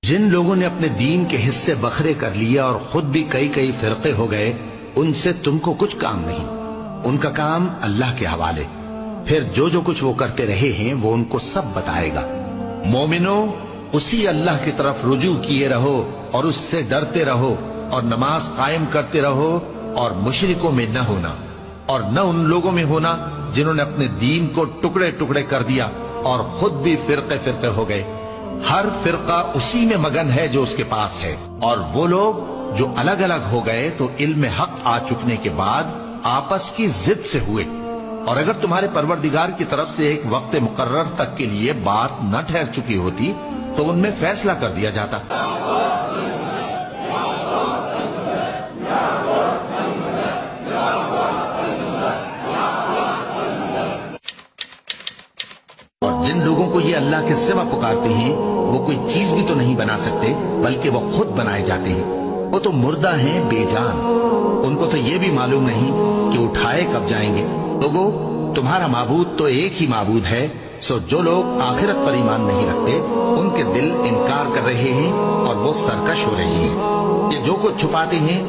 جن لوگوں نے اپنے دین کے حصے بکھرے کر لیے اور خود بھی کئی کئی فرقے ہو گئے، ان سے تم کو کچھ کام نہیں، ان کا کام اللہ کے حوالے، پھر جو کچھ وہ کرتے رہے ہیں وہ ان کو سب بتائے گا۔ مومنو، اسی اللہ کی طرف رجوع کیے رہو اور اس سے ڈرتے رہو اور نماز قائم کرتے رہو، اور مشرکوں میں نہ ہونا، اور نہ ان لوگوں میں ہونا جنہوں نے اپنے دین کو ٹکڑے ٹکڑے کر دیا اور خود بھی فرقے فرقے ہو گئے۔ ہر فرقہ اسی میں مگن ہے جو اس کے پاس ہے، اور وہ لوگ جو الگ الگ ہو گئے تو علم حق آ چکنے کے بعد آپس کی ضد سے ہوئے، اور اگر تمہارے پروردگار کی طرف سے ایک وقت مقرر تک کے لیے بات نہ ٹھہر چکی ہوتی تو ان میں فیصلہ کر دیا جاتا۔ اور جن لوگوں کو یہ اللہ کے سوا پکارتے ہیں وہ کوئی چیز بھی تو نہیں بنا سکتے، بلکہ وہ خود بنائے جاتے ہیں۔ وہ تو مردہ ہیں بے جان، ان کو تو یہ بھی معلوم نہیں کہ اٹھائے کب جائیں گے۔ لوگو، تمہارا معبود تو ایک ہی معبود ہے، سو جو لوگ آخرت پر ایمان نہیں رکھتے ان کے دل انکار کر رہے ہیں اور وہ سرکش ہو رہی ہیں۔ یہ جو کچھ چھپاتے ہیں